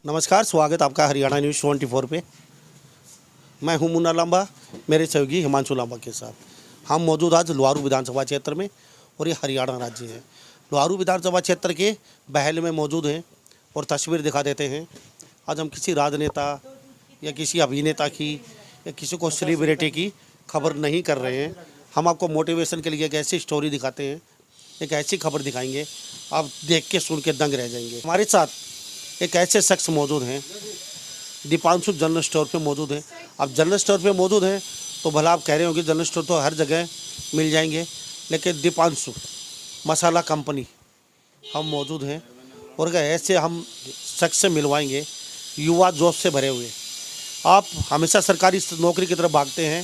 नमस्कार, स्वागत आपका हरियाणा न्यूज़ 24 पे। मैं हूं मुन्ना लांबा, मेरे सहयोगी हिमांशु लांबा के साथ। हम मौजूद आज लुहारू विधानसभा क्षेत्र में और ये हरियाणा राज्य है। लुहारू विधानसभा क्षेत्र के बहल में मौजूद हैं और तस्वीर दिखा देते हैं। आज हम किसी राजनेता या किसी अभिनेता की या किसी को सेलिब्रिटी की खबर नहीं कर रहे हैं। हम आपको मोटिवेशन के लिए एक ऐसी स्टोरी दिखाते हैं, एक ऐसी खबर दिखाएंगे, आप देख के सुन के दंग रह जाएंगे। हमारे साथ एक ऐसे शख्स मौजूद हैं, दीपांशु जनरल स्टोर पे मौजूद हैं। अब जनरल स्टोर पे मौजूद हैं तो भला आप कह रहे होंगे जनरल स्टोर तो हर जगह मिल जाएंगे, लेकिन दीपांशु मसाला कंपनी हम मौजूद हैं और ऐसे हम शख्स से मिलवाएंगे युवा जोश से भरे हुए। आप हमेशा सरकारी नौकरी की तरफ भागते हैं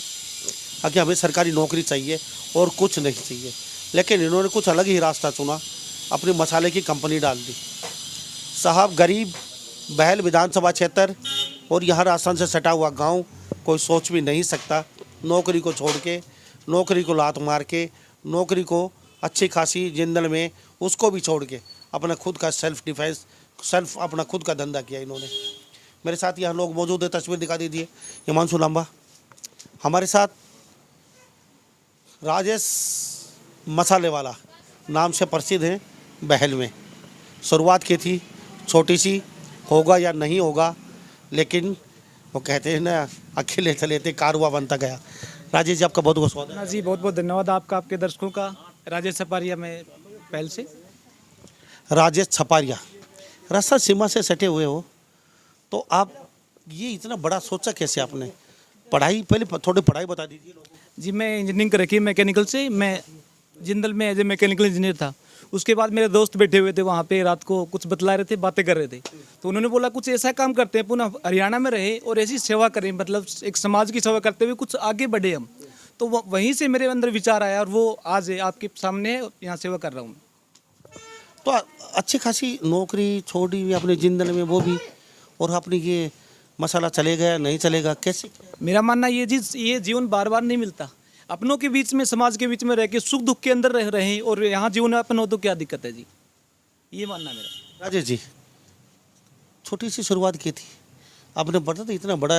कि हमें सरकारी नौकरी चाहिए और कुछ नहीं चाहिए, लेकिन इन्होंने कुछ अलग ही रास्ता चुना, अपनी मसाले की कंपनी डाल दी। साहब, गरीब बहल विधानसभा क्षेत्र और यहाँ राजस्थान से सटा हुआ गांव, कोई सोच भी नहीं सकता नौकरी को छोड़ के, नौकरी को लात मार के, नौकरी को अच्छी खासी जिंदल में उसको भी छोड़ के अपना खुद का सेल्फ डिफेंस, अपना खुद का धंधा किया इन्होंने। मेरे साथ यहाँ लोग मौजूद है, तस्वीर दिखा दीजिए। हिमांशु लांबा हमारे साथ, राजेश मसाले वाला नाम से प्रसिद्ध हैं बहल में। शुरुआत की थी छोटी सी, होगा या नहीं होगा, लेकिन वो कहते हैं ना, अकेले चले थे कारवा बनता गया। राजेश जी, आपका बहुत बहुत स्वागत है। जी, बहुत बहुत धन्यवाद आपका, आपके दर्शकों का। राजेश छपारिया में पहल से। राजेश छपारिया, राजस्थान सीमा से सटे हुए हो, तो आप ये इतना बड़ा सोचा कैसे आपने? पढ़ाई, पहले थोड़ी पढ़ाई बता दीजिए लोगों को। जी, मैं इंजीनियरिंग कर रखी है मैकेनिकल से। मैं जिंदल में एज ए मैकेनिकल इंजीनियर था। उसके बाद मेरे दोस्त बैठे हुए थे वहाँ पे, रात को कुछ बतला रहे थे, बातें कर रहे थे, तो उन्होंने बोला कुछ ऐसा काम करते हैं, पुनः हरियाणा में रहे और ऐसी सेवा करें, मतलब एक समाज की सेवा करते हुए कुछ आगे बढ़े हम। तो वहीं से मेरे अंदर विचार आया और वो आज आपके सामने यहाँ सेवा कर रहा हूँ। तो अच्छी खासी नौकरी छोड़ी हुई अपने जिंदल में, वो भी, और अपनी ये मसाला चलेगा नहीं चलेगा कैसे? मेरा मानना ये जीवन बार बार नहीं मिलता। अपनों के बीच में, समाज के बीच में रह के सुख दुख के अंदर रह रहे हैं और यहाँ जीवन यापन हो तो क्या दिक्कत है जी, ये मानना मेरा। राजेश जी, छोटी सी शुरुआत की थी आपने, पता था इतना बड़ा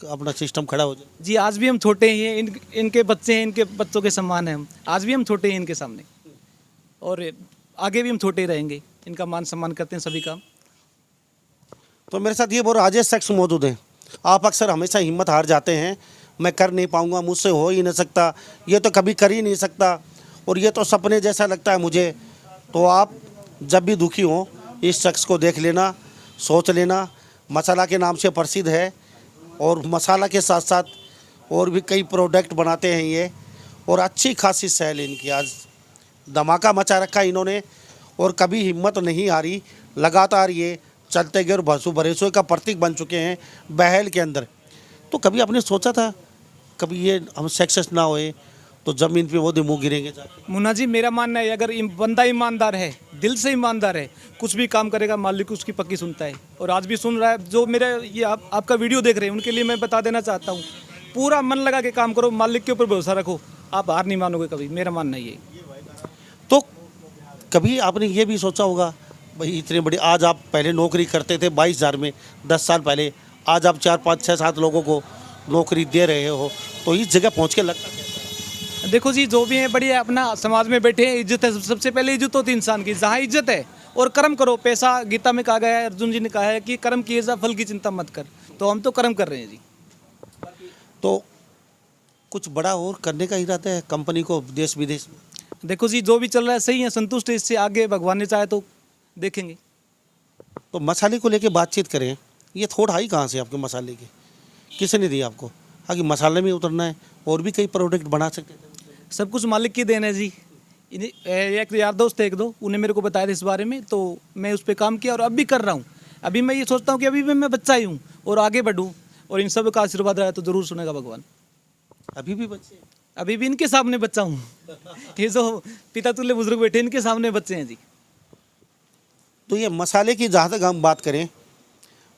अपना सिस्टम खड़ा हो जाए? जी, आज भी हम छोटे ही हैं, इनके बच्चे हैं, इनके बच्चों के समान हैं हम। आज भी हम छोटे हैं इनके सामने और आगे भी हम छोटे ही रहेंगे। इनका मान सम्मान करते हैं सभी का। तो मेरे साथ ये बहुत राजेश शख्स मौजूद हैं। आप अक्सर हमेशा हिम्मत हार जाते हैं, मैं कर नहीं पाऊंगा, मुझसे हो ही नहीं सकता, ये तो कभी कर ही नहीं सकता, और ये तो सपने जैसा लगता है मुझे। तो आप जब भी दुखी हो, इस शख्स को देख लेना, सोच लेना। मसाला के नाम से प्रसिद्ध है और मसाला के साथ साथ और भी कई प्रोडक्ट बनाते हैं ये, और अच्छी खासी सेल इनकी आज धमाका मचा रखा इन्होंने, और कभी हिम्मत नहीं हारी। लगातार ये चलते गए और भसू भरेसों का प्रतीक बन चुके हैं बहल के अंदर। तो कभी आपने सोचा था कभी ये हम सक्सेस ना होए तो ज़मीन पे वो मुँह गिरेंगे जाके? मुन्ना जी, मेरा मानना है अगर बंदा ईमानदार है, दिल से ईमानदार है, कुछ भी काम करेगा मालिक उसकी पक्की सुनता है, और आज भी सुन रहा है। जो मेरा ये आपका वीडियो देख रहे हैं उनके लिए मैं बता देना चाहता हूँ, पूरा मन लगा के काम करो, मालिक के ऊपर भरोसा रखो, आप हार नहीं मानोगे कभी। मेरा मानना ये। तो कभी आपने ये भी सोचा होगा भाई इतने बड़े, आज आप पहले नौकरी करते थे 22,000 में 10 साल पहले, आज आप 4 5 6 7 लोगों को नौकरी दे रहे हो, तो इस जगह पहुंच के लगता है? देखो जी, जो भी है बढ़िया, अपना समाज में बैठे हैं, इज्जत है, सबसे पहले इज्जत होती है इंसान की। जहाँ इज्जत है और कर्म करो, पैसा गीता में कहा गया है, अर्जुन जी ने कहा है कि कर्म किए जा, फल की चिंता मत कर। तो हम तो कर्म कर रहे हैं जी। तो कुछ बड़ा और करने का इरादा है कंपनी को देश विदेश में? देखो जी, जो भी चल रहा है सही है, संतुष्ट है इससे, आगे भगवान ने चाहे तो देखेंगे। तो मसाले को लेके बातचीत करें, ये थोड़ा आई कहाँ से आपके मसाले की, किसने दी आपको? हाँ, कि मसाले में उतरना है, और भी कई प्रोडक्ट बना सकते थे। सब कुछ मालिक की देन है जी। एक यार दोस्त थे, एक दो, उन्हें मेरे को बताया था इस बारे में, तो मैं उस पर काम किया और अब भी कर रहा हूँ। अभी मैं ये सोचता हूँ कि अभी भी मैं बच्चा ही हूँ और आगे बढ़ूँ, और इन सब का आशीर्वाद रहा तो ज़रूर सुनेगा भगवान। अभी भी बच्चे? अभी भी इनके सामने बच्चा हूँ। ये जो पिता तुल्य बुजुर्ग बैठे, इनके सामने बच्चे हैं जी। तो ये मसाले की जहाँ तक हम बात करें,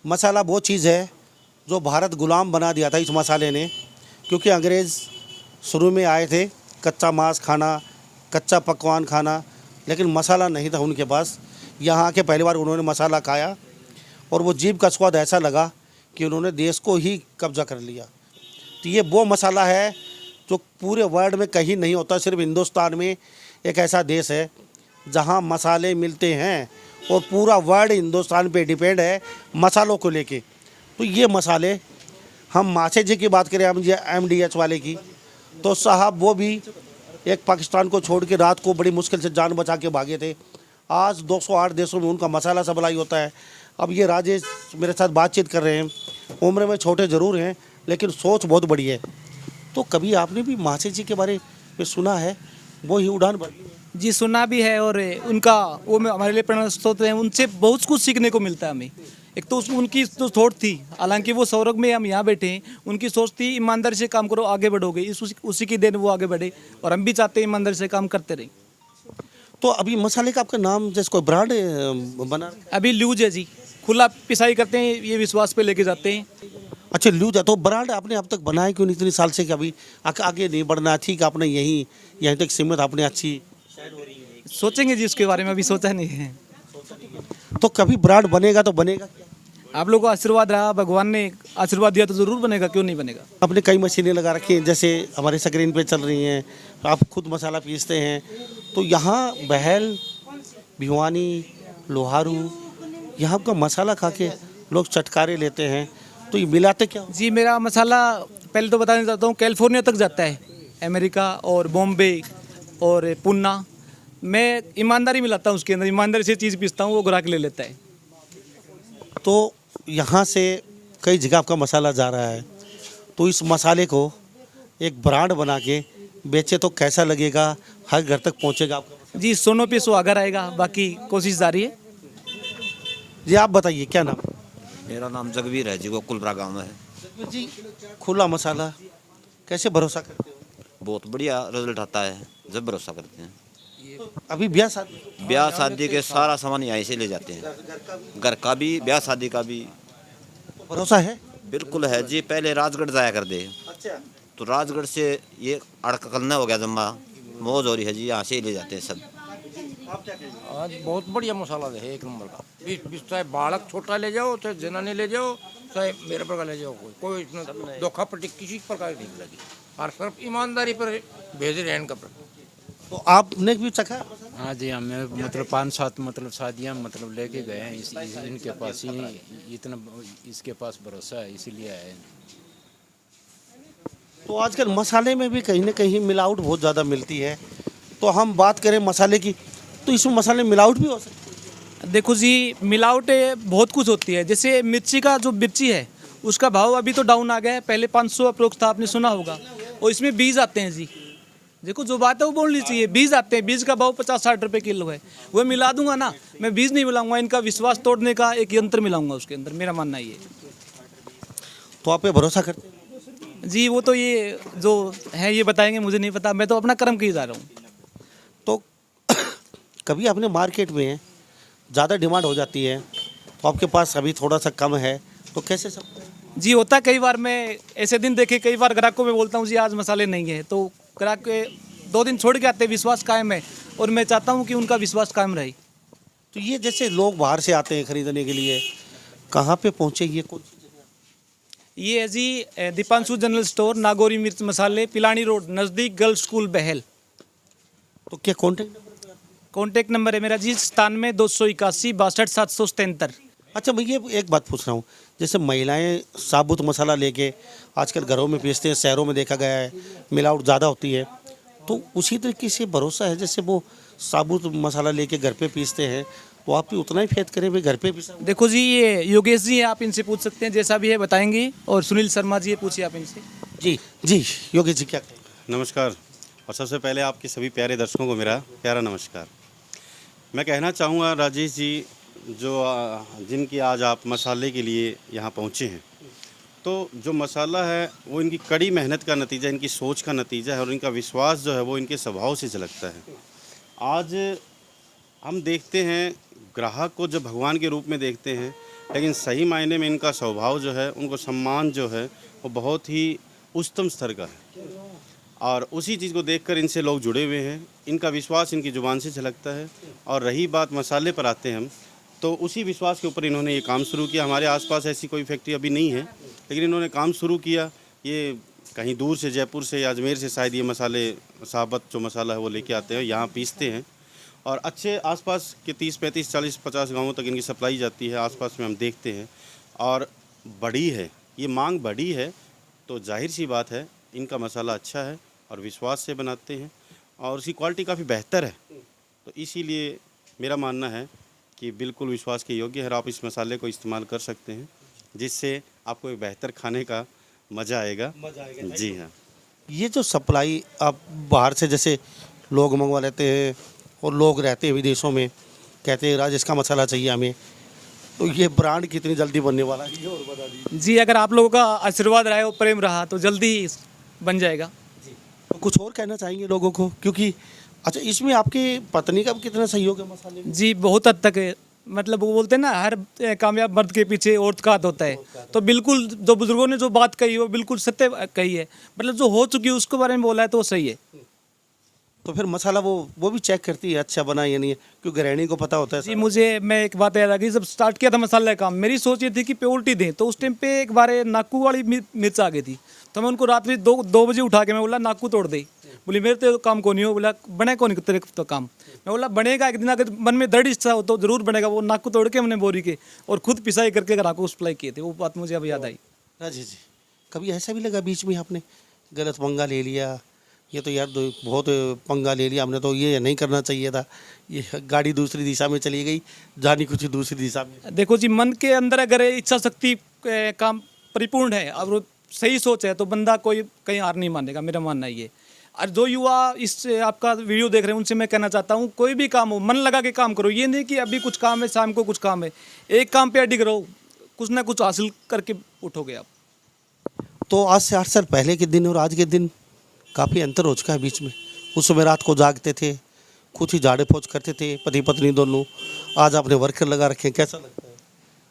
मसाला वो चीज़ है जो भारत गुलाम बना दिया था इस मसाले ने, क्योंकि अंग्रेज़ शुरू में आए थे कच्चा मांस खाना, कच्चा पकवान खाना, लेकिन मसाला नहीं था उनके पास। यहाँ आके पहली बार उन्होंने मसाला खाया और वो जीभ का स्वाद ऐसा लगा कि उन्होंने देश को ही कब्जा कर लिया। तो ये वो मसाला है जो पूरे वर्ल्ड में कहीं नहीं होता, सिर्फ हिंदुस्तान में एक ऐसा देश है जहाँ मसाले मिलते हैं और पूरा वर्ल्ड हिंदुस्तान पे डिपेंड है मसालों को लेके। तो ये मसाले, हम माछे जी की बात करें, हम MDH वाले की, तो साहब वो भी एक पाकिस्तान को छोड़ के रात को बड़ी मुश्किल से जान बचा के भागे थे। आज 208 देशों में उनका मसाला सप्लाई होता है। अब ये राजेश मेरे साथ बातचीत कर रहे हैं, उम्र में छोटे ज़रूर हैं लेकिन सोच बहुत बड़ी है। तो कभी आपने भी माछे जी के बारे में सुना है? वो ही उड़ान भर जी सुना भी है, और उनका वो हमारे लिए प्रेरणा स्रोत हैं, उनसे बहुत कुछ सीखने को मिलता है हमें। एक तो उनकी जो सोच थी, हालांकि वो स्वर्ग में हम यहाँ बैठे हैं, उनकी सोच थी ईमानदारी से काम करो आगे बढ़ोगे, उसी की देन वो आगे बढ़े, और हम भी चाहते हैं ईमानदारी से काम करते रहें। तो अभी मसाले का आपका नाम जैसे कोई ब्रांड बना? अभी लूज है जी, खुला पिसाई करते हैं, ये विश्वास पे लेके जाते हैं। अच्छा, लूज है। तो ब्रांड आपने अब तक बनाया क्यों नहीं इतनी साल से? कि अभी आगे नहीं बढ़ना? ठीक, आपने यहीं तक सीमित, आपने अच्छी सोचेंगे जी उसके बारे में, अभी सोचा नहीं है। तो कभी ब्रांड बनेगा तो बनेगा क्या? आप लोगों का आशीर्वाद रहा, भगवान ने आशीर्वाद दिया तो ज़रूर बनेगा, क्यों नहीं बनेगा। आपने कई मशीनें लगा रखी हैं, जैसे हमारे स्क्रीन पे चल रही हैं, आप खुद मसाला पीसते हैं। तो यहाँ बहल, भिवानी, लोहारू, यहाँ का मसाला खा के लोग चटकारे लेते हैं। तो ये मिलाते क्या? जी मेरा मसाला पहले तो बताना चाहता हूँ, कैलिफोर्निया तक जाता है, अमेरिका और बॉम्बे और पुणे। मैं ईमानदारी मिलाता हूँ उसके अंदर, ईमानदारी से चीज़ पीसता हूँ, वो ग्राहक ले लेता है। तो यहाँ से कई जगह आपका मसाला जा रहा है, तो इस मसाले को एक ब्रांड बना के बेचे तो कैसा लगेगा? हर घर तक पहुँचेगा आपका? जी 100 पीस वो अगर आएगा, बाकी कोशिश जारी है। जी आप बताइए, क्या नाम? मेरा नाम जगवीर है जी, गोकुलपुरा गांव है। जी, खुला मसाला कैसे भरोसा करते हो? बहुत बढ़िया रिजल्ट आता है जब भरोसा करते हैं। अभी ब्याह शादी के सारा सामान यहीं से ले जाते हैं, घर का भी, ब्याह शादी का भी। भरोसा है? बिल्कुल है जी। पहले राजगढ़ जाया कर दे, अच्छा, तो राजगढ़ से ये अड़कलना हो गया, जम्मा मौज हो रही है जी, यहाँ से ही ले जाते हैं सब। आज बहुत बढ़िया मसाला है, एक नंबर का। चाहे बालक छोटा ले जाओ, चाहे जनानी ले जाओ, चाहे मेरे प्रकार ले जाओ, कोई इसमें धोखा पट्टी किसी प्रकार की नहीं लगी, और सिर्फ ईमानदारी पर भेज रहे हैं इनका। तो आपने भी चखा? हाँ जी, हमें मतलब 5-7 मतलब शादियाँ मतलब लेके गए हैं, इनके पास ही इतना, इसके पास भरोसा है इसीलिए आए। तो आजकल मसाले में भी कहीं ना कहीं मिलावट बहुत ज़्यादा मिलती है। तो हम बात करें मसाले की, तो इसमें मसाले में मिलावट भी हो सकती है? देखो जी, मिलावट बहुत कुछ होती है। जैसे मिर्ची का जो मिर्ची है उसका भाव अभी तो डाउन आ गया है, पहले 500 अप्रोक्स था, आपने सुना होगा। और इसमें बीज आते हैं जी, देखो जो बात है वो बोलनी चाहिए, बीज आते हैं, बीज का भाव 50-60 रुपये किलो है। वो मिला दूंगा ना, मैं बीज नहीं मिलाऊंगा, इनका विश्वास तोड़ने का एक यंत्र मिलाऊंगा उसके अंदर, मेरा मानना ये। तो आप पे भरोसा करते हैं? जी वो तो ये जो है ये बताएंगे, मुझे नहीं पता, मैं तो अपना कर्म किए जा रहा हूँ। तो कभी आपने मार्केट में ज़्यादा डिमांड हो जाती है तो आपके पास अभी थोड़ा सा कम है, तो कैसे सब? जी होता है कई बार, मैं ऐसे दिन देखे, कई बार ग्राहक को मैं बोलता हूँ जी आज मसाले नहीं है, तो ग्राहक के 2 दिन छोड़ के आते हैं, विश्वास कायम है, और मैं चाहता हूँ कि उनका विश्वास कायम रहे। तो ये जैसे लोग बाहर से आते हैं खरीदने के लिए, कहाँ पे पहुँचे? ये कौन सी जगह? ये है जी दीपांशु जनरल स्टोर, नागौरी मिर्च मसाले, पिलानी रोड, नज़दीक गर्ल्स स्कूल बहल। तो क्या कॉन्टेक्ट? कॉन्टैक्ट नंबर है मेरा जी 97 281 62 773। अच्छा, मैं ये एक बात पूछ रहा हूँ, जैसे महिलाएं साबुत मसाला लेके आजकल घरों में पीसते हैं, शहरों में देखा गया है मिलावट ज़्यादा होती है, तो उसी तरीके से भरोसा है जैसे वो साबुत मसाला लेके घर पे पीसते हैं, तो आप भी उतना ही फेथ करें भाई घर पे पीसा? देखो जी, ये योगेश जी हैं, आप इनसे पूछ सकते हैं, जैसा भी है बताएंगे। और सुनील शर्मा जी है, पूछिए आप इनसे। जी योगेश जी क्या कहें? नमस्कार, और सबसे पहले आपके सभी प्यारे दर्शकों को मेरा प्यारा नमस्कार। मैं कहना चाहूँगा राजेश जी, जिनकी आज आप मसाले के लिए यहाँ पहुँचे हैं, तो जो मसाला है वो इनकी कड़ी मेहनत का नतीजा, इनकी सोच का नतीजा है, और इनका विश्वास जो है वो इनके स्वभाव से झलकता है। आज हम देखते हैं ग्राहक को जब भगवान के रूप में देखते हैं, लेकिन सही मायने में इनका स्वभाव जो है, उनको सम्मान जो है वो बहुत ही उच्चतम स्तर का है, और उसी चीज़ को देखकर इनसे लोग जुड़े हुए हैं। इनका विश्वास इनकी ज़ुबान से झलकता है। और रही बात मसाले पर आते हैं हम, तो उसी विश्वास के ऊपर इन्होंने ये काम शुरू किया। हमारे आसपास ऐसी कोई फैक्ट्री अभी नहीं है, लेकिन इन्होंने काम शुरू किया। ये कहीं दूर से, जयपुर से या अजमेर से शायद ये मसाले, साबत जो मसाला है वो लेके आते हैं, यहाँ पीसते हैं और अच्छे आसपास के 30, 35, 40, 50 गाँवों तक इनकी सप्लाई जाती है। आसपास में हम देखते हैं और बड़ी है, ये मांग बड़ी है, तो जाहिर सी बात है इनका मसाला अच्छा है और विश्वास से बनाते हैं और उसकी क्वालिटी काफ़ी बेहतर है। तो इसीलिए मेरा मानना है कि बिल्कुल विश्वास के योग्य है और आप इस मसाले को इस्तेमाल कर सकते हैं, जिससे आपको एक बेहतर खाने का मज़ा आएगा। जी हाँ। ये जो सप्लाई आप बाहर से जैसे लोग मंगवा लेते हैं और लोग रहते हैं विदेशों में, कहते हैं राजेश का मसाला चाहिए हमें, तो ये ब्रांड कितनी जल्दी बनने वाला है ये और बता दीजिए। जी, अगर आप लोगों का आशीर्वाद रहा और प्रेम रहा तो जल्दी ही बन जाएगा। तो कुछ और कहना चाहेंगे लोगों को, क्योंकि अच्छा इसमें आपके पत्नी का भी कितना सहयोग है मसाले में? जी, बहुत हद तक है। मतलब वो बोलते हैं ना, हर कामयाब मर्द के पीछे औरत का हाथ होता है। तो बिल्कुल जो बुजुर्गों ने जो बात कही वो बिल्कुल सत्य कही है। मतलब जो हो चुकी है उसके बारे में बोला है तो वो सही है। तो फिर मसाला वो भी चेक करती है अच्छा बना या नहीं है, क्योंकि गृहिणी को पता होता है। जी, मैं एक बात याद आ गई। जब स्टार्ट किया था मसाला का काम, मेरी सोच ये थी कि प्योरिटी दें, तो उस टाइम पे एक बार नाकू वाली मिर्च आ गई थी। तो मैं उनको रात में 2 बजे उठा के मैं बोला नाकू तोड़ दे। बोली मेरे तो काम को नहीं हो। बोला बने कौन तेरे तो काम। मैं बोला बनेगा एक दिन, अगर मन में दृढ़ इच्छा हो तो जरूर बनेगा। वो नाकू तोड़ के हमने बोरी के और खुद पिसाई करके ग्राहकों को सप्लाई किए थे। वो बात मुझे अब याद आई। राजेश जी, कभी ऐसा भी लगा बीच में आपने गलत पंगा ले लिया, ये तो यार बहुत पंगा ले लिया हमने, तो ये नहीं करना चाहिए था, ये गाड़ी दूसरी दिशा में चली गई, जानी कुछ दूसरी दिशा में? देखो जी, मन के अंदर अगर इच्छा शक्ति काम परिपूर्ण है और सही सोच है तो बंदा कोई कहीं हार नहीं मानेगा। मेरा मानना ये। और जो युवा इस आपका वीडियो देख रहे हैं उनसे मैं कहना चाहता हूँ, कोई भी काम हो मन लगा के काम करो। ये नहीं कि अभी कुछ काम है शाम को कुछ काम है, एक काम पे अडिग रहो, कुछ ना कुछ हासिल करके उठोगे आप। तो आज से 8 साल पहले के दिन और आज के दिन काफ़ी अंतर हो चुका है बीच में। उस समय रात को जागते थे, खुद ही झाड़े पोछ करते थे पति पत्नी दोनों, आज आपने वर्कर लगा रखे हैं, कैसा लगता है?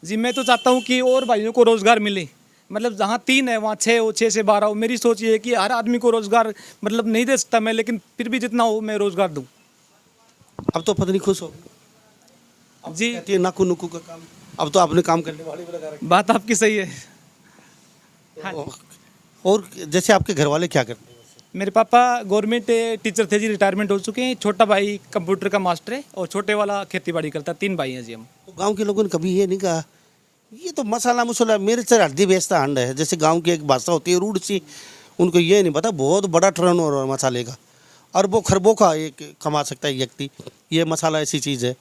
जी, मैं तो चाहता हूँ कि और भाइयों को रोज़गार मिले। मतलब जहाँ 3 है वहाँ 6 हो, 6 से 12 हो। मेरी सोच ये है कि हर आदमी को रोज़गार मतलब नहीं दे सकता मैं, लेकिन फिर भी जितना हो मैं रोज़गार दूँ। अब तो पत्नी खुश हो जी, कहती है नाकू नुकू का काम, अब तो आपने काम करने वाले भी लगा रखे। बात आपकी सही है। हाँ। और जैसे आपके घर वाले क्या करते हैं? मेरे पापा गवर्नमेंट टीचर थे जी, रिटायरमेंट हो चुके हैं। छोटा भाई कंप्यूटर का मास्टर है और छोटे वाला खेती बाड़ी करता है। 3 भाई हैं जी हम। तो गांव के लोगों ने कभी ये नहीं कहा ये तो मसाला मुसला मेरे से हड्डी बेचता अंड है, जैसे गांव की एक भाषा होती है रूढ़ सी, उनको ये नहीं पता बहुत बड़ा टर्नओवर है मसाले का, अरबों खरबों का एक कमा सकता है व्यक्ति, ये मसाला ऐसी चीज़ है।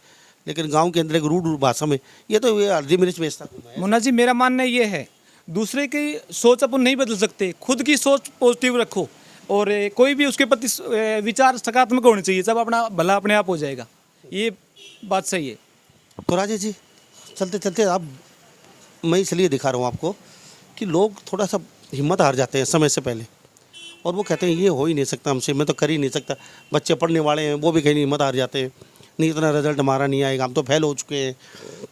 लेकिन गांव के अंदर एक रूढ़ भाषा में ये तो ये हल्दी मिर्च बेचता है। मुन्ना जी, मेरा मानना ये है, दूसरे की सोच अपन नहीं बदल सकते, खुद की सोच पॉजिटिव रखो और कोई भी उसके प्रति विचार सकारात्मक होने चाहिए, सब अपना भला अपने आप हो जाएगा। ये बात सही है। तो राजेश जी, चलते चलते आप, मैं इसलिए दिखा रहा हूँ आपको कि लोग थोड़ा सा हिम्मत हार जाते हैं समय से पहले और वो कहते हैं ये हो ही नहीं सकता हमसे, मैं तो कर ही नहीं सकता। बच्चे पढ़ने वाले हैं वो भी कहीं हिम्मत हार जाते हैं, नहीं इतना रिजल्ट हमारा नहीं आएगा, हम तो फेल हो चुके हैं।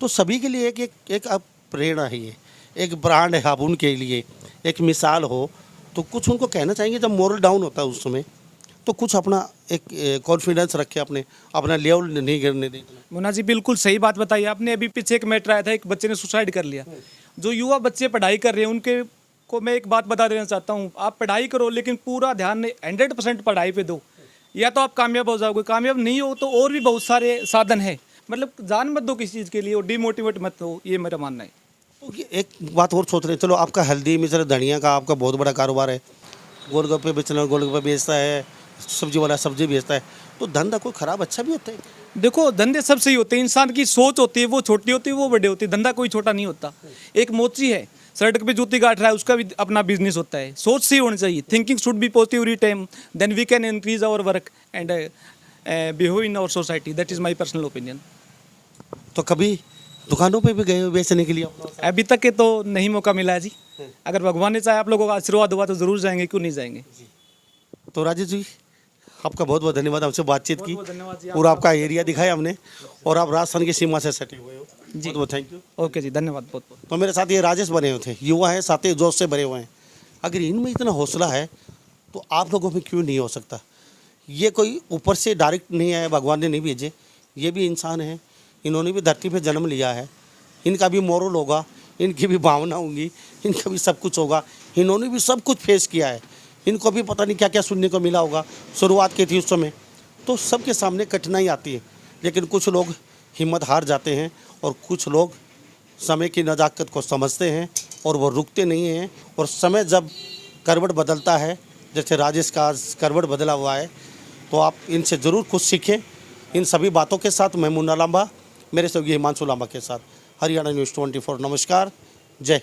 तो सभी के लिए एक आप प्रेरणा है, ये एक ब्रांड है आप उनके लिए, एक मिसाल हो। तो कुछ उनको कहना चाहेंगे जब मोरल डाउन होता है उस समय, तो कुछ अपना एक कॉन्फिडेंस रखे, अपना लेवल नहीं गिरने दें। मुन्ना जी, बिल्कुल सही बात बताई आपने। अभी पीछे एक मैटर आया था, एक बच्चे ने सुसाइड कर लिया। जो युवा बच्चे पढ़ाई कर रहे हैं उनके को मैं एक बात बता देना चाहता हूँ, आप पढ़ाई करो लेकिन पूरा ध्यान 100% पढ़ाई पे दो, या तो आप कामयाब हो जाओगे। कामयाब नहीं हो तो और भी बहुत सारे साधन है, मतलब जान मत दो किसी चीज़ के लिए और डिमोटिवेट मत हो, ये मेरा मानना है। तो ये एक बात और सोच रहे हैं, चलो आपका हल्दी मिर्च धनिया का आपका बहुत बड़ा कारोबार है, गोलगप्पे बेचना गोलगप्पे बेचता है, सब्जी वाला सब्जी बेचता है, तो धंधा कोई ख़राब अच्छा भी होता है? देखो, धंधे सब सही होते हैं, इंसान की सोच होती है, वो छोटी होती है वो बड़े होती है, धंधा कोई छोटा नहीं होता। एक मोची है सड़क पे जूती काट रहा है, उसका भी अपना बिजनेस होता है। सोच सही होनी चाहिए, thinking should be positive every time, then we can increase our work and behave in our society. That is my personal opinion. तो कभी दुकानों पे भी गए हो बेचने के लिए? अभी तक के तो नहीं मौका मिला है जी, अगर भगवान ने चाहे आप लोगों का आशीर्वाद हुआ तो ज़रूर जाएंगे, क्यों नहीं जाएंगे। तो राजेश जी, आपका बहुत बहुत धन्यवाद हमसे बातचीत की, बहुत धन्यवाद जी। पूरा आपका एरिया दिखाया हमने और आप राजस्थान की सीमा से सटे हुए हो जी, बहुत बहुत थैंक यू। ओके जी, धन्यवाद बहुत बहुत। तो मेरे साथ ये राजेश बने हुए थे, युवा हैं, साथी जोश से भरे हुए हैं। अगर इनमें इतना हौसला है तो आप लोगों में क्यों नहीं हो सकता? ये कोई ऊपर से डायरेक्ट नहीं आया, भगवान ने नहीं भेजे, ये भी इंसान है, इन्होंने भी धरती पे जन्म लिया है, इनका भी मोरल होगा, इनकी भी भावना होंगी, इनका भी सब कुछ होगा। इन्होंने भी सब कुछ फेस किया है, इनको भी पता नहीं क्या क्या सुनने को मिला होगा। शुरुआत की थी उस समय, तो सबके सामने कठिनाई आती है, लेकिन कुछ लोग हिम्मत हार जाते हैं और कुछ लोग समय की नज़ाकत को समझते हैं और वो रुकते नहीं हैं। और समय जब करवट बदलता है, जैसे राजेश का आज करवट बदला हुआ है, तो आप इनसे ज़रूर कुछ सीखें। इन सभी बातों के साथ मैं मुन्ना लांबा, मेरे सहयोगी हिमांशु लांबा के साथ, हरियाणा न्यूज़ 24। नमस्कार, जय हिंद।